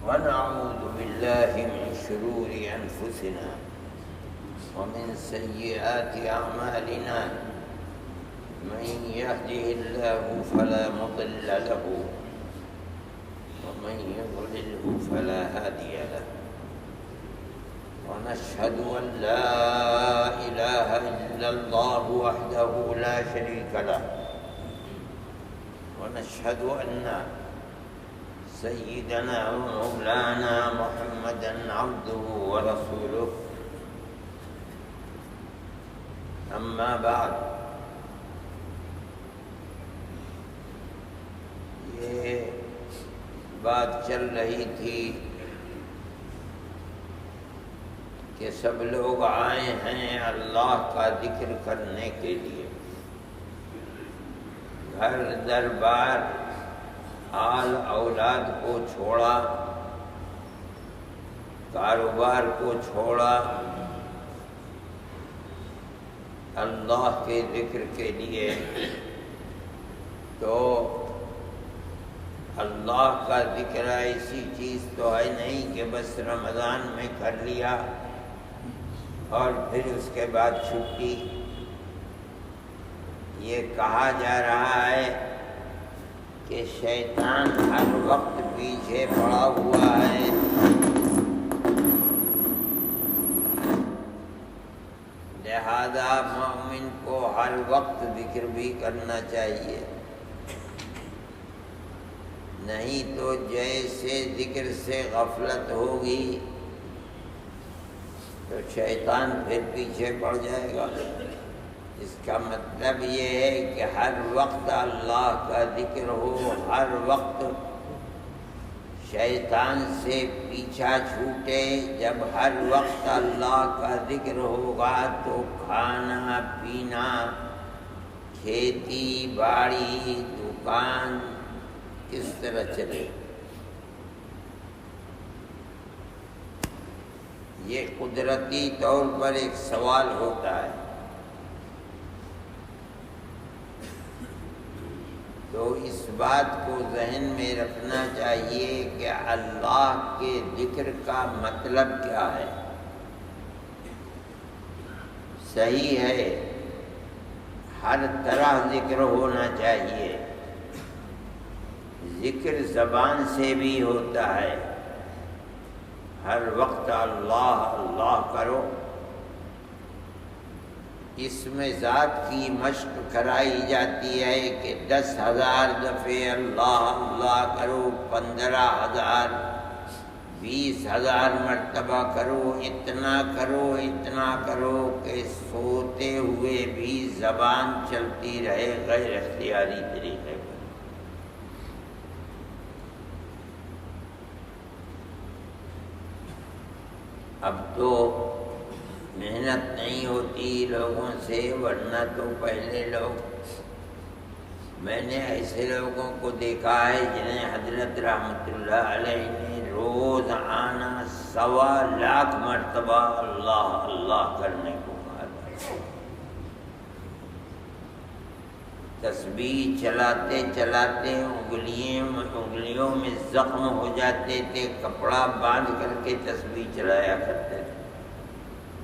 ونعوذ بالله من شرور أنفسنا ومن سيئات أعمالنا من يهده الله فلا مضل له ومن يضلله فلا هادي له ونشهد أن لا إله إلا الله وحده لا شريك له ونشهد أن سيدنا ومولانا محمدا عبده ورسوله أما بعد یہ بات چل رہی تھی کہ سب لوگ آئے ہیں اللہ کا ذکر کرنے کے لیے، گھر دربار آل اولاد کو چھوڑا، کاروبار کو چھوڑا، اللہ کے ذکر کے لیے۔ تو اللہ کا ذکر ایسی چیز تو ہے نہیں کہ بس رمضان میں کر لیا اور پھر اس کے بعد چھٹی۔ یہ کہا جا رہا ہے کہ شیطان ہر وقت پیچھے پڑا ہوا ہے، لہذا مومن کو ہر وقت ذکر بھی کرنا چاہیے، نہیں تو جیسے ذکر سے غفلت ہوگی تو شیطان پھر پیچھے پڑ جائے گا۔ اس کا مطلب یہ ہے کہ ہر وقت اللہ کا ذکر ہو، ہر وقت شیطان سے پیچھا چھوٹے۔ جب ہر وقت اللہ کا ذکر ہوگا تو کھانا پینا، کھیتی باڑی، دکان کس طرح چلے؟ یہ قدرتی طور پر ایک سوال ہوتا ہے۔ تو اس بات کو ذہن میں رکھنا چاہیے کہ اللہ کے ذکر کا مطلب کیا ہے۔ صحیح ہے، ہر طرح ذکر ہونا چاہیے، ذکر زبان سے بھی ہوتا ہے، ہر وقت اللہ اللہ کرو، اس میں ذات کی مشق کرائی جاتی ہے کہ 10,000 دفعے اللہ اللہ کرو، 15,000، 20,000 مرتبہ کرو، اتنا کرو کہ سوتے ہوئے بھی زبان چلتی رہے غیر اختیاری طریقے پر۔ اب تو محنت نہیں ہوتی لوگوں سے، ورنہ تو پہلے لوگ، میں نے ایسے لوگوں کو دیکھا ہے جنہیں حضرت رحمت اللہ علیہ نے روز آنا 1.25 مرتبہ اللہ اللہ کرنے کو کہا تھا۔ تسبیح چلاتے چلاتے انگلیوں میں زخم ہو جاتے تھے، کپڑا باندھ کر کے تسبیح چلایا کرتے تھے،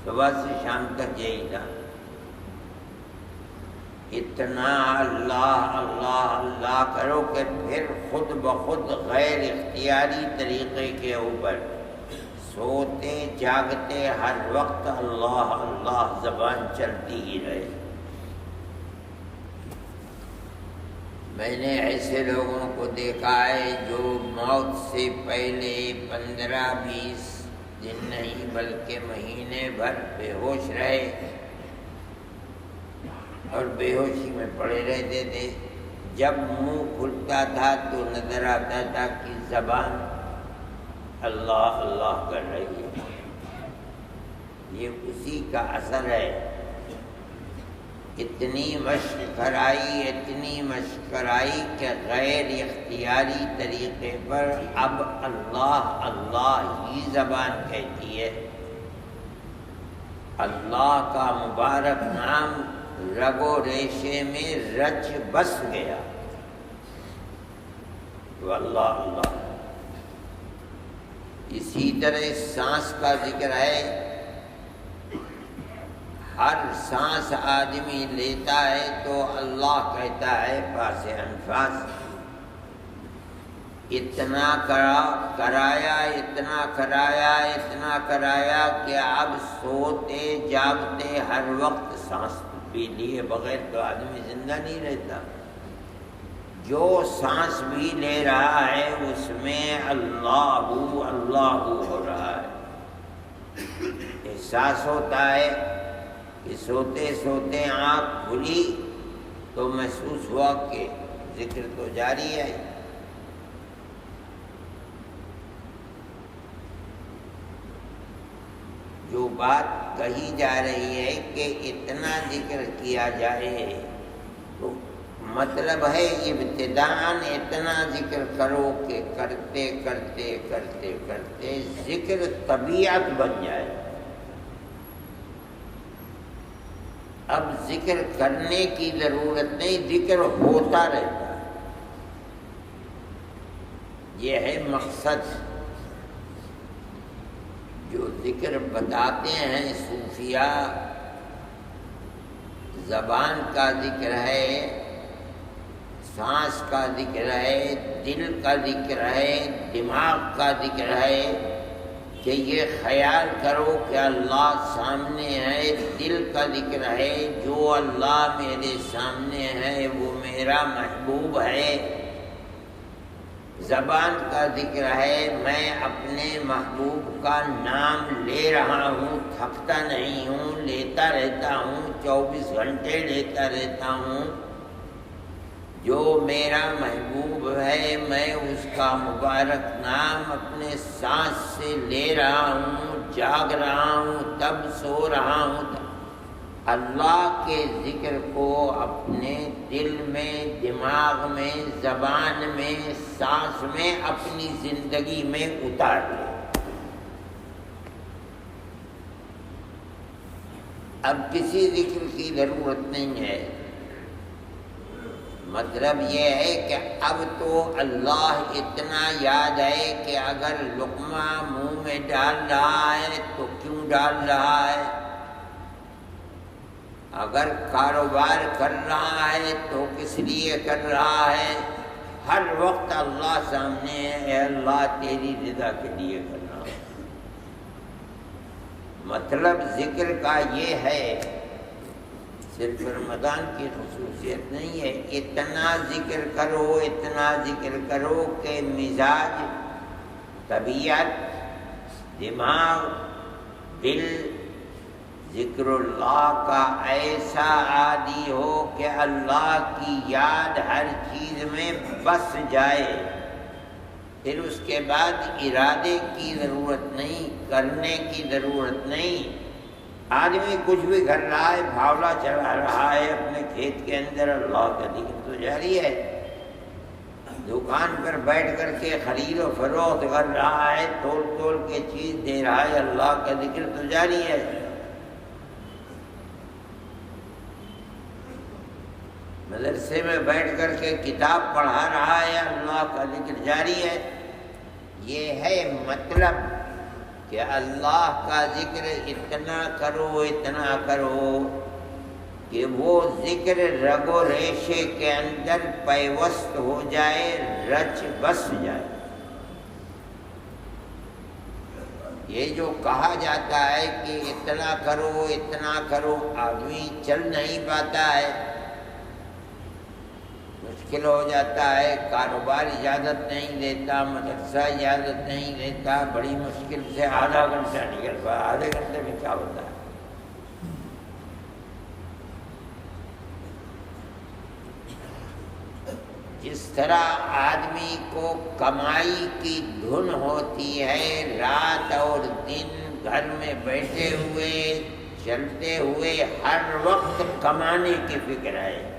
صبح سے شام تک یہی تھا۔ اتنا اللہ اللہ اللہ کرو کہ پھر خود بخود غیر اختیاری طریقے کے اوپر سوتے جاگتے ہر وقت اللہ اللہ زبان چلتی ہی رہے۔ میں نے ایسے لوگوں کو دیکھا ہے جو موت سے پہلے 15-20 دن نہیں بلکہ مہینے بھر بے ہوش رہے اور بے ہوشی میں پڑے رہتے تھے۔ جب منہ کھلتا تھا تو نظر آتا تھا کہ زبان اللہ اللہ کر رہی ہے۔ یہ اسی کا اثر ہے۔ اتنی مشق کرائی کہ غیر اختیاری طریقے پر اب اللہ اللہ ہی زبان کہتی ہے۔ اللہ کا مبارک نام رگ و ریشے میں رچ بس گیا۔ تو اللہ اللہ اسی طرح سانس کا ذکر ہے، ہر سانس آدمی لیتا ہے تو اللہ کہتا ہے پاس انفاس اتنا کرایا اتنا کرایا اتنا کرایا کہ اب سوتے جاگتے ہر وقت سانس بھی لیے بغیر تو آدمی زندہ نہیں رہتا۔ جو سانس بھی لے رہا ہے اس میں اللہ اللہ ہو رہا ہے۔ احساس ہوتا ہے کہ سوتے سوتے آنکھ کھلی تو محسوس ہوا کہ ذکر تو جاری ہے۔ جو بات کہی جا رہی ہے کہ اتنا ذکر کیا جائے تو مطلب ہے ابتداءً اتنا ذکر کرو کہ کرتے کرتے کرتے کرتے ذکر طبیعت بن جائے۔ اب ذکر کرنے کی ضرورت نہیں، ذکر ہوتا رہتا ہے، یہ ہے مقصد۔ جو ذکر بتاتے ہیں صوفیاء، زبان کا ذکر ہے، سانس کا ذکر ہے، دل کا ذکر ہے، دماغ کا ذکر ہے کہ یہ خیال کرو کہ اللہ سامنے ہے۔ دل کا ذکر ہے، جو اللہ میرے سامنے ہے وہ میرا محبوب ہے۔ زبان کا ذکر ہے، میں اپنے محبوب کا نام لے رہا ہوں، تھکتا نہیں ہوں، لیتا رہتا ہوں، 24 گھنٹے لیتا رہتا ہوں۔ جو میرا محبوب ہے میں اس کا مبارک نام اپنے سانس سے لے رہا ہوں، جاگ رہا ہوں، تب سو رہا ہوں۔ اللہ کے ذکر کو اپنے دل میں، دماغ میں، زبان میں، سانس میں، اپنی زندگی میں اتار لے۔ اب کسی ذکر کی ضرورت نہیں ہے۔ مطلب یہ ہے کہ اب تو اللہ اتنا یاد ہے کہ اگر لقمہ منہ میں ڈال رہا ہے تو کیوں ڈال رہا ہے، اگر کاروبار کر رہا ہے تو کس لیے کر رہا ہے۔ ہر وقت اللہ سامنے ہے، اے اللہ تیری رضا کے لیے کر رہا ہوں۔ مطلب ذکر کا یہ ہے، صرف رمضان کی خصوصیت نہیں ہے، اتنا ذکر کرو، اتنا ذکر کرو کہ مزاج، طبیعت، دماغ، دل ذکر اللہ کا ایسا عادی ہو کہ اللہ کی یاد ہر چیز میں بس جائے۔ پھر اس کے بعد ارادے کی ضرورت نہیں، کرنے کی ضرورت نہیں۔ آدمی کچھ بھی کر رہا ہے، بھاولا چلا رہا ہے اپنے کھیت کے اندر، اللہ کا ذکر تو جاری ہے۔ دکان پر بیٹھ کر کے خرید و فروخت کر رہا ہے، تول تول کے چیز دے رہا ہے، اللہ کا ذکر تو جاری ہے۔ مدرسے میں بیٹھ کر کے کتاب پڑھا رہا ہے، اللہ کا ذکر جاری ہے۔ یہ ہے مطلب کہ اللہ کا ذکر اتنا کرو، اتنا کرو کہ وہ ذکر رگ و ریشے کے اندر پیوست ہو جائے، رچ بس جائے۔ یہ جو کہا جاتا ہے کہ اتنا کرو اتنا کرو، آدمی چل نہیں پاتا ہے، مشکل ہو جاتا ہے، کاروبار اجازت نہیں دیتا، مدرسہ اجازت نہیں دیتا، بڑی مشکل سے آدھا گھنٹہ نکل پایا، آدھے گھنٹے میں کیا ہوتا ہے۔ جس طرح آدمی کو کمائی کی دھن ہوتی ہے، رات اور دن گھر میں بیٹھے ہوئے، چلتے ہوئے، ہر وقت کمانے کی فکر ہے۔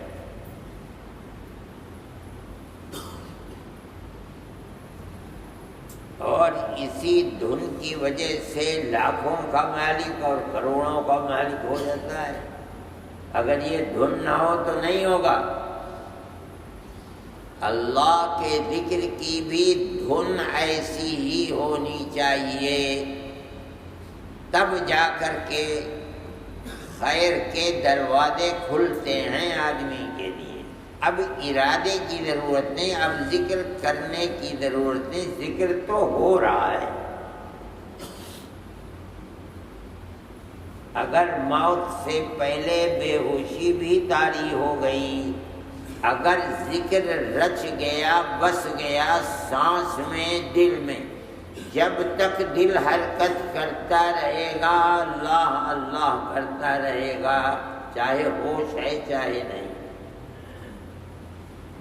اور اسی دھن کی وجہ سے لاکھوں کا مالک اور کروڑوں کا مالک ہو جاتا ہے۔ اگر یہ دھن نہ ہو تو نہیں ہوگا۔ اللہ کے ذکر کی بھی دھن ایسی ہی ہونی چاہیے، تب جا کر کے خیر کے دروازے کھلتے ہیں آدمی کے لیے۔ اب ارادے کی ضرورت نہیں، اب ذکر کرنے کی ضرورت نہیں، ذکر تو ہو رہا ہے۔ اگر موت سے پہلے بے ہوشی بھی طاری ہو گئی، اگر ذکر رچ گیا بس گیا سانس میں دل میں، جب تک دل حرکت کرتا رہے گا اللہ اللہ کرتا رہے گا، چاہے ہوش ہے چاہے نہیں،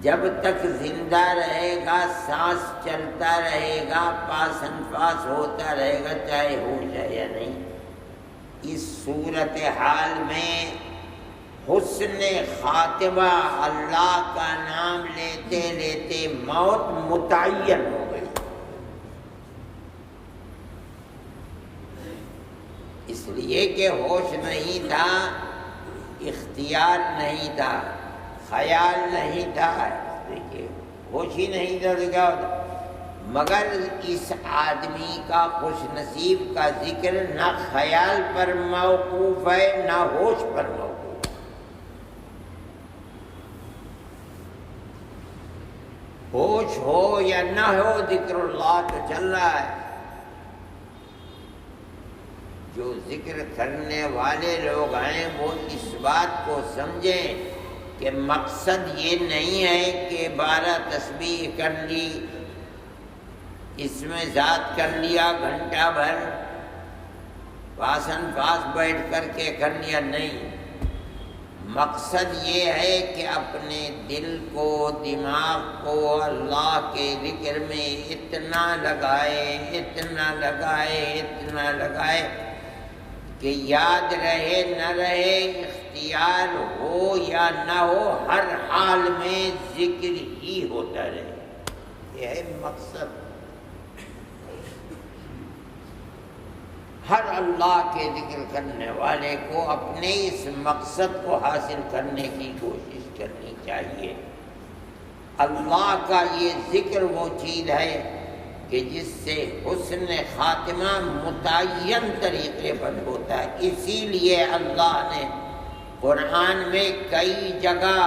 جب تک زندہ رہے گا سانس چلتا رہے گا، پاس انفاس ہوتا رہے گا، چاہے ہوش ہے یا نہیں۔ اس صورتحال میں حسن خاتمہ اللہ کا نام لیتے لیتے موت متعین ہو گئی، اس لیے کہ ہوش نہیں تھا، اختیار نہیں تھا، خیال نہیں تھا، دیکھیے ہوش ہی نہیں تھا تو کیا ہوتا۔ مگر اس آدمی کا خوش نصیب کا ذکر نہ خیال پر موقوف ہے نہ ہوش پر موقوف۔ ہوش ہو یا نہ ہو ذکر اللہ تو چل رہا ہے۔ جو ذکر کرنے والے لوگ ہیں وہ اس بات کو سمجھیں کہ مقصد یہ نہیں ہے کہ 12 تسبیح کر لی، اس میں ذات کر لیا گھنٹہ بھر، پاسن پاس بیٹھ کر کے کر لیا، نہیں۔ مقصد یہ ہے کہ اپنے دل کو دماغ کو اللہ کے ذکر میں اتنا لگائے اتنا لگائے اتنا لگائے کہ یاد رہے نہ رہے، اختیار ہو یا نہ ہو، ہر حال میں ذکر ہی ہوتا رہے، یہ ہے مقصد۔ ہر اللہ کے ذکر کرنے والے کو اپنے اس مقصد کو حاصل کرنے کی کوشش کرنی چاہیے۔ اللہ کا یہ ذکر وہ چیز ہے کہ جس سے حسن خاتمہ متعین طریقے پر ہوتا ہے۔ اسی لیے اللہ نے قرآن میں کئی جگہ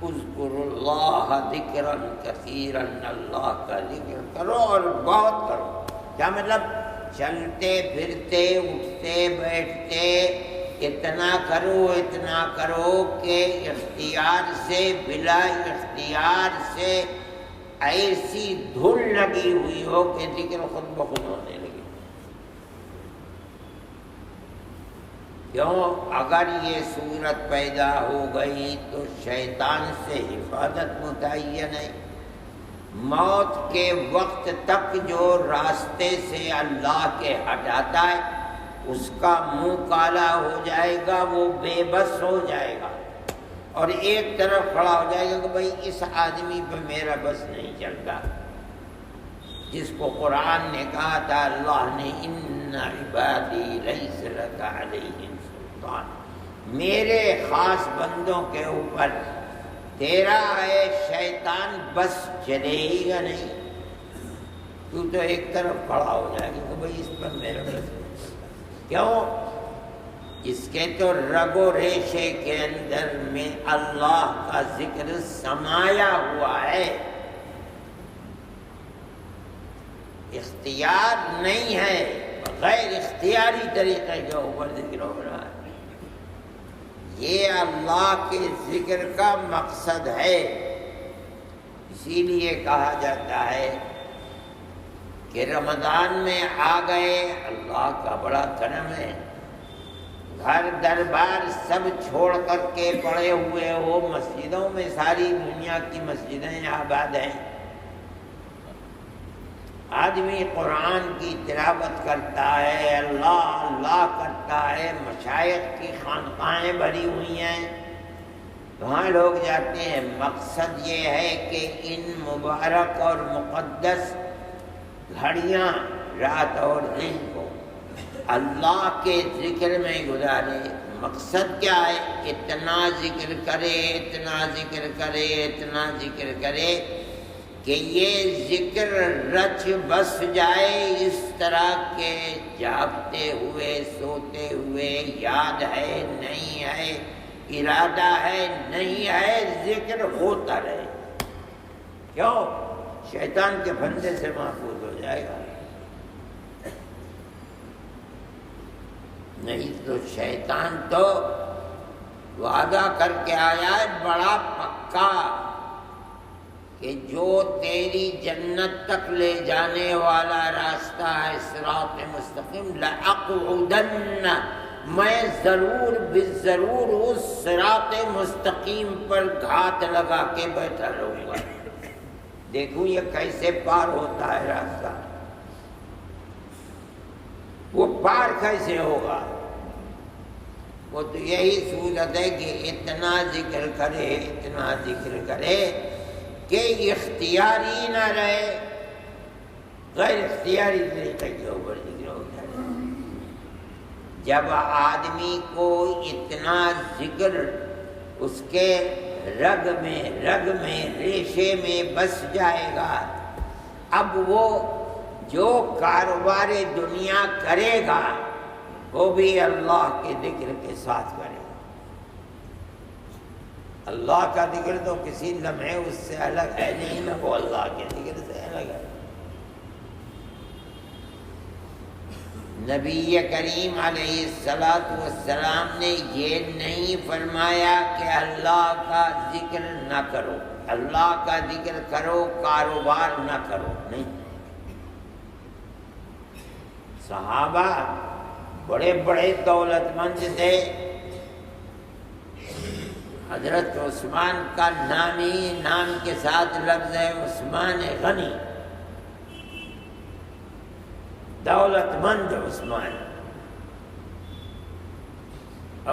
اذکروا اللہ ذکرا کثیرا، اللہ کا ذکر کرو اور بہت کرو۔ کیا مطلب؟ چلتے پھرتے اٹھتے بیٹھتے اتنا کرو کہ اختیار سے بلا اختیار سے ایسی دھن لگی ہوئی ہو کہ ذکر خود بخود ہونے لگے۔ کیوں؟ اگر یہ صورت پیدا ہو گئی تو شیطان سے حفاظت متعین ہے۔ موت کے وقت تک جو راستے سے اللہ کے ہٹاتا ہے اس کا منہ کالا ہو جائے گا، وہ بے بس ہو جائے گا اور ایک طرف کھڑا ہو جائے گا کہ بھائی اس آدمی پہ میرا بس نہیں چلتا، جس کو قرآن نے کہا تھا اللہ نے ان عبادی لیس لک علیہم سلطان، میرے خاص بندوں کے اوپر تیرا ہے شیطان بس چلے گا نہیں، تو ایک طرف کھڑا ہو جائے گا کہ بھائی اس پر میرا بس نہیں۔ کیوں؟ اس کے تو رگ و ریشے کے اندر میں اللہ کا ذکر سمایا ہوا ہے، اختیار نہیں ہے، غیر اختیاری طریقے کے اوپر ذکر ہو رہا ہے۔ یہ اللہ کے ذکر کا مقصد ہے۔ اسی لیے کہا جاتا ہے کہ رمضان میں آ گئے، اللہ کا بڑا کرم ہے، گھر دربار سب چھوڑ کر کے پڑے ہوئے ہو مسجدوں میں، ساری دنیا کی مسجدیں آباد ہیں، آدمی قرآن کی تلاوت کرتا ہے، اللہ اللہ کرتا ہے، مشائخ کی خانقاہیں بھری ہوئی ہیں، وہاں لوگ جاتے ہیں۔ مقصد یہ ہے کہ ان مبارک اور مقدس گھڑیاں رات اور دن کو اللہ کے ذکر میں گزارے۔ مقصد کیا ہے؟ اتنا ذکر کرے اتنا ذکر کرے اتنا ذکر کرے کہ یہ ذکر رچ بس جائے اس طرح کے جاگتے ہوئے سوتے ہوئے، یاد ہے نہیں ہے، ارادہ ہے نہیں ہے، ذکر ہوتا رہے. کیوں؟ شیطان کے پھندے سے محفوظ ہو جائے گا. نہیں تو شیطان تو وعدہ کر کے آیا ہے بڑا پکا کہ جو تیری جنت تک لے جانے والا راستہ ہے صراط مستقیم، لَأَقْعُدَنَّ، میں ضرور بالضرور اس صراط مستقیم پر گھات لگا کے بیٹھا رہوں گا. دیکھوں یہ کیسے پار ہوتا ہے راستہ، وہ پار کیسے ہوگا؟ وہ تو یہی صورت ہے کہ اتنا ذکر کرے، اتنا ذکر کرے کہ اختیاری نہ رہے، غیر اختیاری طریقے کے اوپر ذکر ہو جائے. جب آدمی کو اتنا ذکر اس کے رگ میں ریشے میں بس جائے گا، اب وہ جو کاروبار دنیا کرے گا وہ بھی اللہ کے ذکر کے ساتھ کرے گا. اللہ کا ذکر تو کسی لمحے اس سے الگ ہے نہیں نا، وہ اللہ کے ذکر سے الگ ہے. نبی کریم علیہ السلام نے یہ نہیں فرمایا کہ اللہ کا ذکر نہ کرو، اللہ کا ذکر کرو کاروبار نہ کرو، نہیں. صحابہ بڑے بڑے دولت مند تھے. حضرت عثمان کا نام کے ساتھ لفظ ہے عثمان غنی، دولت مند عثمان،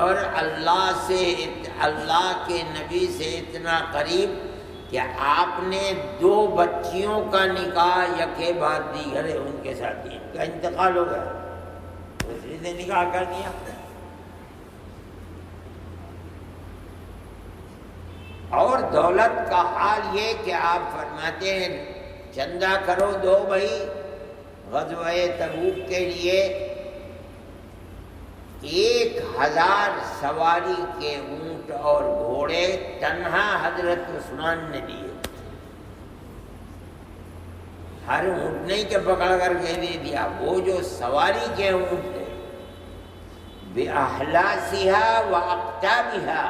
اور اللہ کے نبی سے اتنا قریب کہ آپ نے 2 بچیوں کا نکاح یکے بعد دیگر ان کے ساتھ ان کا انتقال ہو گیا، دوسری نے نکاح کر دیا. اور دولت کا حال یہ کہ آپ فرماتے ہیں چندہ کرو دو بھائی غزوہ تبوک کے لیے 1000 سواری کے اونٹ اور گھوڑے تنہا حضرت عثمان نے دیے. ہر اونٹ نہیں کہ پکڑ کر کے دے دیا، وہ جو سواری کے اونٹ تھے بِأَحْلَاسِهَا وَأَقْتَابِهَا،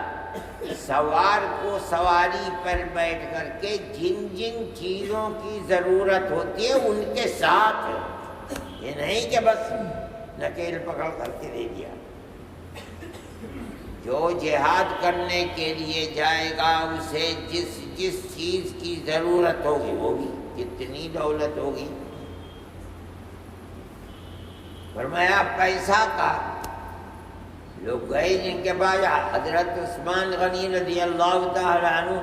سوار کو سواری پر بیٹھ کر کے جن جن چیزوں کی ضرورت ہوتی ہے ان کے ساتھ، یہ نہیں کہ بس نکیل پکڑ کر کے دے دیا. جو جہاد کرنے کے لیے جائے گا اسے جس جس چیز کی ضرورت ہوگی، وہ بھی کتنی دولت ہوگی. فرمایا پیسہ کا، لوگ گئے جن کے پاس حضرت عثمان غنی رضی اللہ تعالی عنہ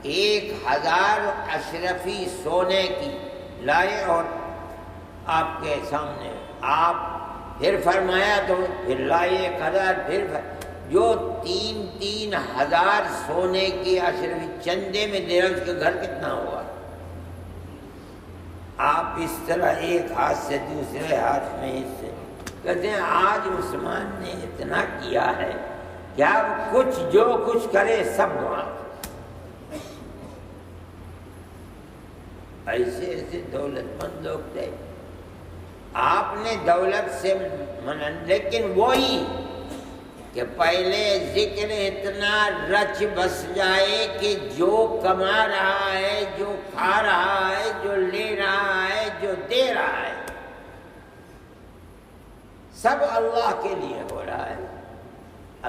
1000 اشرفی سونے کی لائے اور آپ کے سامنے آپ پھر فرمایا تو پھر لائے 1000، پھر جو 3000 سونے کی اشرفی چندے میں دے اس کے گھر کتنا ہوا. آپ اس طرح ایک ہاتھ سے دوسرے ہاتھ میں اس سے کہتے ہیں آج عثمان نے اتنا کیا ہے کہ اب کچھ جو کچھ کرے سب معاف. ایسے ایسے دولت مند لوگ تھے. آپ نے دولت سے لیکن وہی کہ پہلے ذکر اتنا رچ بس جائے کہ جو کما رہا ہے، جو کھا رہا ہے، جو لے رہا ہے، جو دے رہا ہے، سب اللہ کے لیے ہو رہا ہے،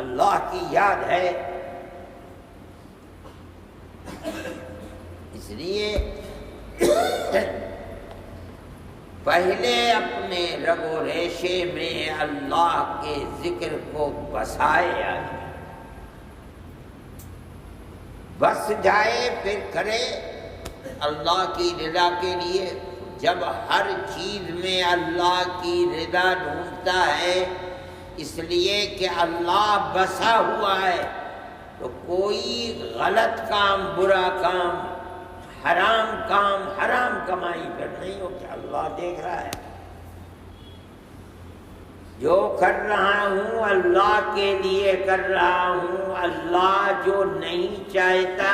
اللہ کی یاد ہے. اس لیے پہلے اپنے رگ و ریشے میں اللہ کے ذکر کو بسائے، آدمی بس جائے پھر کرے اللہ کی رضا کے لیے. جب ہر چیز میں اللہ کی رضا ڈھونڈتا ہے اس لیے کہ اللہ بسا ہوا ہے، تو کوئی غلط کام برا کام حرام کام، حرام کمائی پر نہیں ہو کہ اللہ دیکھ رہا ہے. جو کر رہا ہوں اللہ کے لیے کر رہا ہوں. اللہ جو نہیں چاہتا،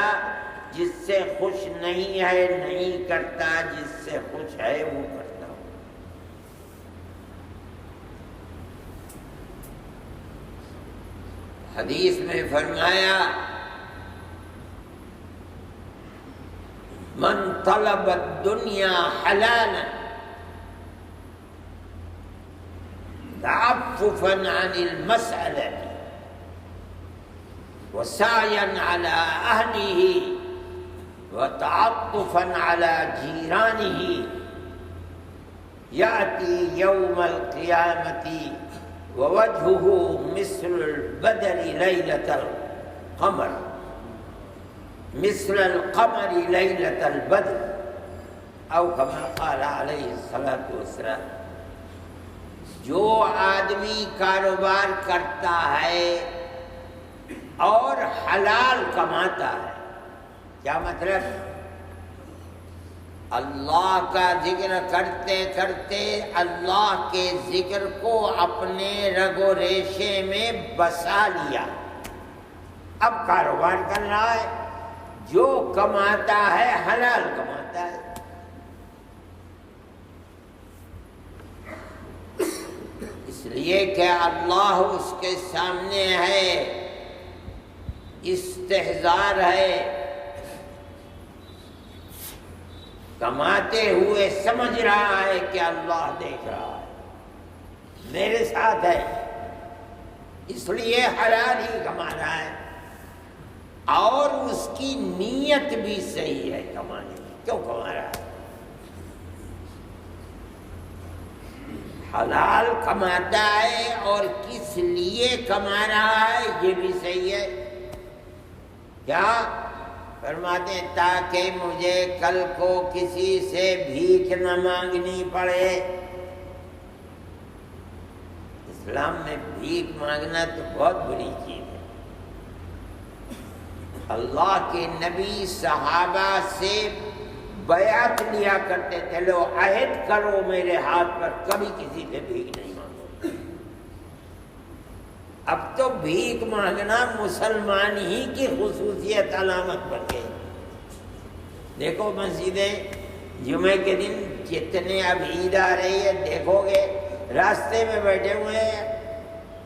جس سے خوش نہیں ہے نہیں کرتا، جس سے خوش ہے وہ کرتا ہوں. حدیث میں فرمایا من طلب الدنیا حلالا تعففا عن المسألة وسعيا على أهله وتعطفا على جيرانه يأتي يوم القيامة ووجهه مثل البدر ليلة القمر، مثل القمر ليلة البدر، أو كما قال عليه الصلاة والسلام. جو آدمی کاروبار کرتا ہے اور حلال کماتا ہے، کیا مطلب؟ اللہ کا ذکر کرتے کرتے اللہ کے ذکر کو اپنے رگ و ریشے میں بسا لیا. اب کاروبار کر رہا ہے، جو کماتا ہے حلال کماتا ہے. اس لیے کہ اللہ اس کے سامنے ہے، استحضار ہے، کماتے ہوئے سمجھ رہا ہے کہ اللہ دیکھ رہا ہے، میرے ساتھ ہے، اس لیے حلال ہی کما رہا ہے. اور اس کی نیت بھی صحیح ہے کمانے کی. کیوں کما رہا ہے؟ حلال کماتا ہے اور کس لیے کما رہا ہے یہ بھی صحیح ہے. کیا فرماتے ہیں؟ تاکہ مجھے کل کو کسی سے بھیک نہ مانگنی پڑے. اسلام میں بھیک مانگنا تو بہت بری چیز ہے. اللہ کے نبی صحابہ سے بیعت لیا کرتے تھے، لو عہد کرو میرے ہاتھ پر کبھی کسی سے بھیک نہیں مانگو. اب تو بھیک مانگنا مسلمان ہی کی خصوصیت علامت بن گئی. دیکھو مسجدیں جمعے کے دن جتنے اب عید آ رہی ہے دیکھو گے راستے میں بیٹھے ہوئے ہیں،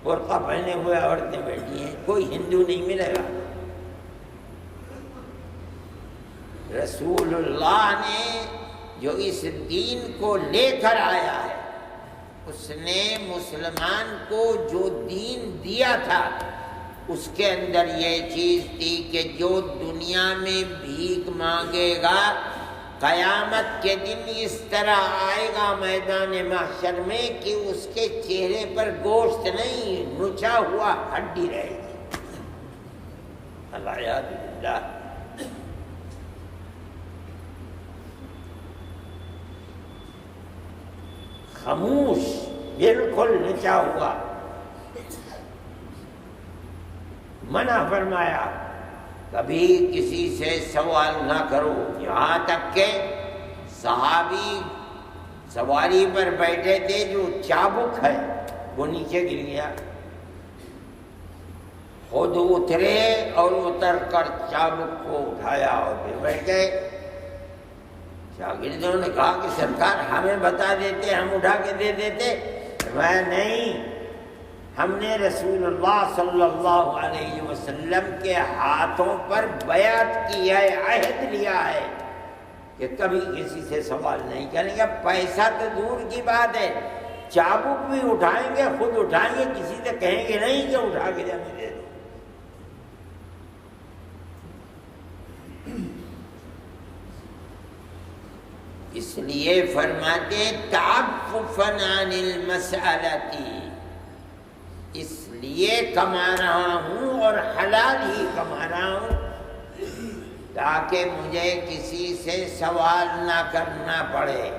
برقع پہنے ہوئے عورتیں بیٹھی ہیں، کوئی ہندو نہیں ملے گا. رسول اللہ نے جو اس دین کو لے کر آیا ہے، اس نے مسلمان کو جو دین دیا تھا اس کے اندر یہ چیز تھی کہ جو دنیا میں بھیک مانگے گا قیامت کے دن اس طرح آئے گا میدان محشر میں کہ اس کے چہرے پر گوشت نہیں، نچا ہوا ہڈی رہے گی. اللہ باللہ. خاموش، بالکل نچا ہوا. منع فرمایا کبھی کسی سے سوال نہ کرو. یہاں تک کہ صحابی سواری پر بیٹھے تھے، جو چابک ہے وہ نیچے گر گیا، خود اترے اور اتر کر چابک کو اٹھایا اور پھر بیٹھ گئے. شاگردوں نے کہا کہ سرکار ہمیں بتا دیتے، ہم اٹھا کے دے دیتے. میں نہیں، ہم نے رسول اللہ صلی اللہ علیہ وسلم کے ہاتھوں پر بیعت کی ہے، عہد لیا ہے کہ کبھی کسی سے سوال نہیں کریں گے. پیسہ تو دور کی بات ہے، چابک بھی اٹھائیں گے، خود اٹھائیں گے، کسی سے کہیں گے نہیں کہ اٹھا کے جانے دے دو. اس لیے فرماتے تعففا عن المسألة، اس لیے کما رہا ہوں اور حلال ہی کما رہا ہوں تاکہ مجھے کسی سے سوال نہ کرنا پڑے.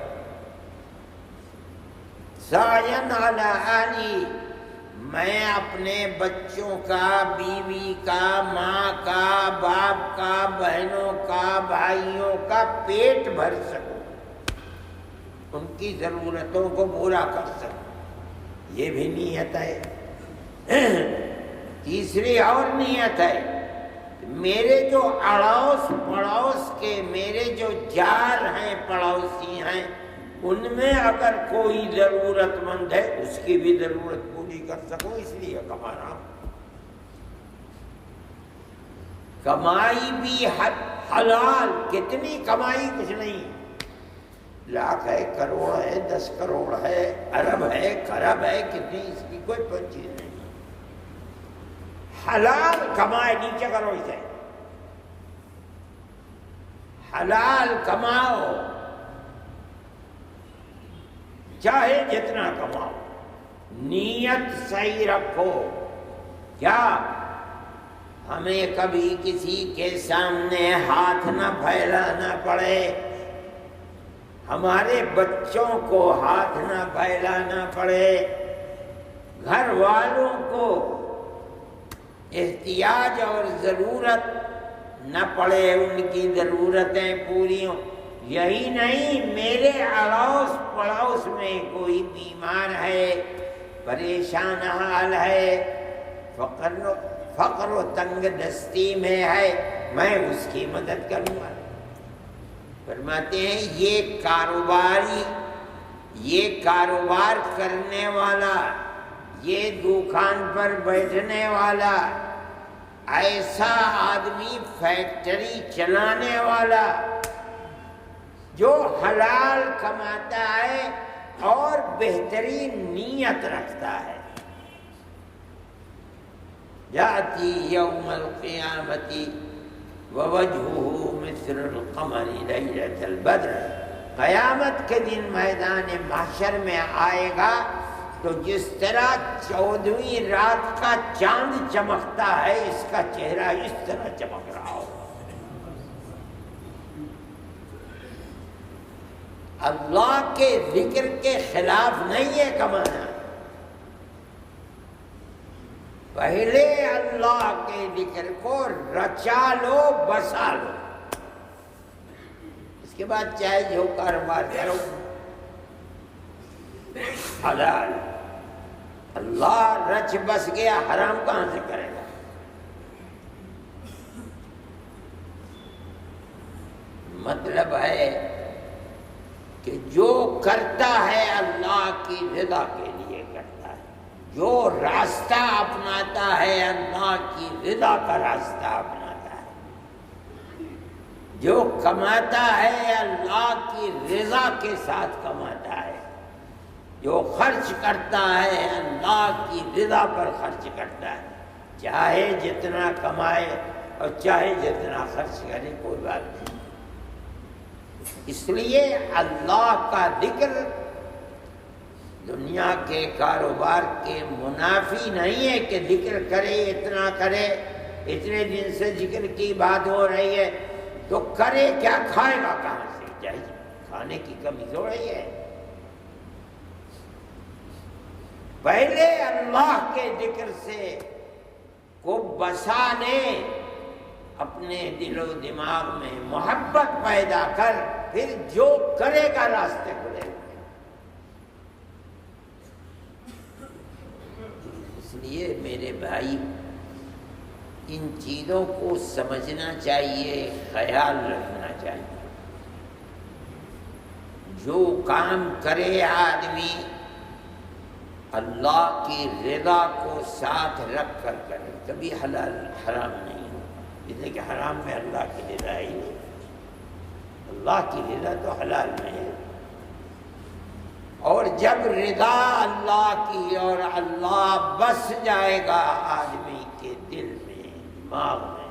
سعیا علی اہلی، میں اپنے بچوں کا، بیوی کا، ماں کا، باپ کا، بہنوں کا، بھائیوں کا پیٹ بھر سکوں، ان کی ضرورتوں کو پورا کر سکوں، یہ بھی نیت ہے۔ تیسری اور نیت ہے، میرے جو اڑوس پڑوس کے، میرے جو جار ہیں، پڑوسی ہیں، ان میں اگر کوئی ضرورت مند ہے اس کی بھی ضرورت پوری کر سکوں، اس لیے کما رہا ہوں۔ کمائی بھی حلال، کتنی کمائی کچھ نہیں، لاکھ ہے، کروڑ ہے، 10 کروڑ ہے، ارب ہے، خرب ہے، کتنی، اس کی کوئی چیز نہیں، حلال کمائے، نیچے کرو اسے، حلال کماؤ، چاہے جتنا کماؤ، نیت صحیح رکھو۔ کیا ہمیں کبھی کسی کے سامنے ہاتھ نہ پھیلانا پڑے، ہمارے بچوں کو ہاتھ نہ پھیلانا پڑے، گھر والوں کو احتیاج اور ضرورت نہ پڑے، ان کی ضرورتیں پوری ہوں۔ یہی نہیں، میرے اڑوس پڑوس میں کوئی بیمار ہے، پریشان حال ہے، فقر و تنگ دستی میں ہے، میں اس کی مدد کروں گا۔ فرماتے ہیں یہ کاروبار کرنے والا، یہ دکان پر بیٹھنے والا، ایسا آدمی، فیکٹری چلانے والا جو حلال کماتا ہے اور بہترین نیت رکھتا ہے، یاتی یوم القیامت ووجہہ مثل القمر لیلۃ البدر، قیامت کے دن میدان محشر میں آئے گا تو جس طرح 14ویں رات کا چاند چمکتا ہے، اس کا چہرہ اس طرح چمک رہا ہو۔ اللہ کے ذکر کے خلاف نہیں ہے کمانا، پہلے اللہ کے ذکر کو رچا لو، بسا لو، اس کے بعد چاہے جو کاروبار کرو حلال۔ اللہ رچ بس گیا، حرام کہاں سے کرے گا؟ مطلب ہے کہ جو کرتا ہے اللہ کی رضا کے لیے کرتا ہے، جو راستہ اپناتا ہے اللہ کی رضا کا راستہ اپناتا ہے، جو کماتا ہے اللہ کی رضا کے ساتھ کماتا ہے، جو خرچ کرتا ہے اللہ کی رضا پر خرچ کرتا ہے، چاہے جتنا کمائے اور چاہے جتنا خرچ کرے، کوئی بات نہیں۔ اس لیے اللہ کا ذکر دنیا کے کاروبار کے منافی نہیں ہے کہ ذکر کرے، اتنا کرے، اتنے دن سے ذکر کی بات ہو رہی ہے تو کرے کیا، کھائے گا کہاں سے؟ چاہیے کھانے کی کمی ہو رہی ہے۔ پہلے اللہ کے ذکر سے کو بسا لے، اپنے دل و دماغ میں محبت پیدا کر، پھر جو کرے گا راستے کھلے ہوئے۔ اس لیے میرے بھائی، ان چیزوں کو سمجھنا چاہیے، خیال رکھنا چاہیے۔ جو کام کرے آدمی اللہ کی رضا کو ساتھ رکھ کر کرے، کبھی حلال حرام نہیں ہو، اس لیے کہ حرام میں اللہ کی رضا ہی نہیں، اللہ کی رضا تو حلال میں ہے۔ اور جب رضا اللہ کی اور اللہ بس جائے گا آدمی کے دل میں، دماغ میں،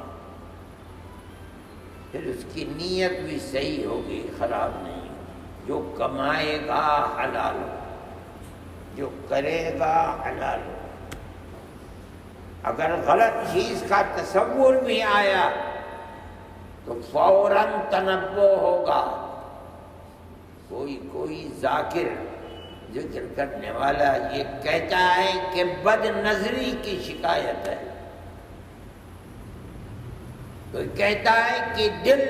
پھر اس کی نیت بھی صحیح ہوگی، خراب نہیں ہوگی۔ جو کمائے گا حلال ہو، جو کرے گا حلال ہو۔ اگر غلط چیز کا تصور بھی آیا تو فوراً تنبہ ہوگا۔ کوئی ذاکر ذکر کرنے والا یہ کہتا ہے کہ بد نظری کی شکایت ہے، کوئی کہتا ہے کہ دل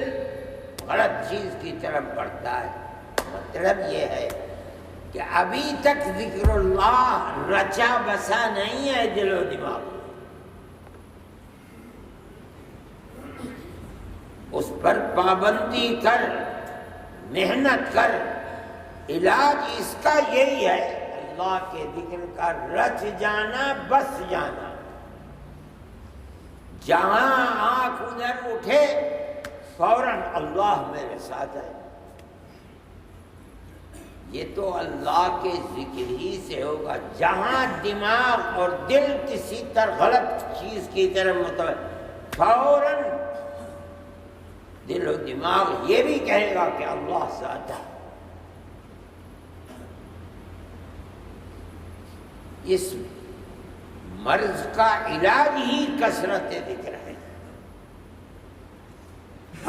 غلط چیز کی طرف بڑھتا ہے، مطلب یہ ہے کہ ابھی تک ذکر اللہ رچا بسا نہیں ہے دل و دماغ، اس پر پابندی کر، محنت کر، علاج اس کا یہی ہے اللہ کے ذکر کا رچ جانا، بس جانا، جہاں آنکھ ادھر اٹھے فوراً اللہ میرے ساتھ ہے۔ یہ تو اللہ کے ذکر ہی سے ہوگا، جہاں دماغ اور دل کسی طرح غلط چیز کی طرف متوجہ، فوراً دل و دماغ یہ بھی کہے گا کہ اللہ ساتھ ہے۔ اس مرض کا علاج ہی کثرت ذکر ہے۔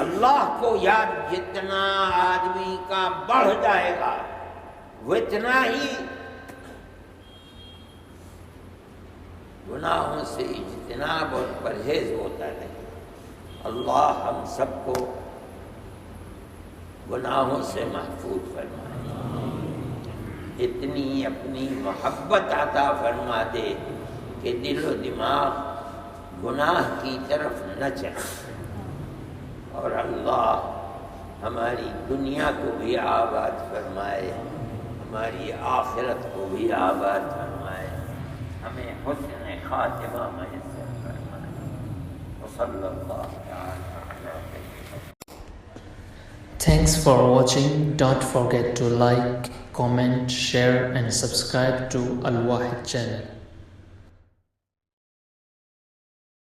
اللہ کو یاد جتنا آدمی کا بڑھ جائے گا وہ اتنا ہی گناہوں سے اجتناب اور پرہیز ہوتا رہے۔ اللہ ہم سب کو گناہوں سے محفوظ فرمائے، اتنی اپنی محبت عطا فرما دے کہ دل و دماغ گناہ کی طرف نہ چلے، اور اللہ ہماری دنیا کو بھی آباد فرمائے، ہماری آخرت کو بھی آباد فرمائے، ہمیں حسن خاتمہ میسر فرمائے۔ وصلی اللہ تعالی علیہ۔ Thanks for watching. Don't forget to like, comment, share and subscribe to Al Wahid channel.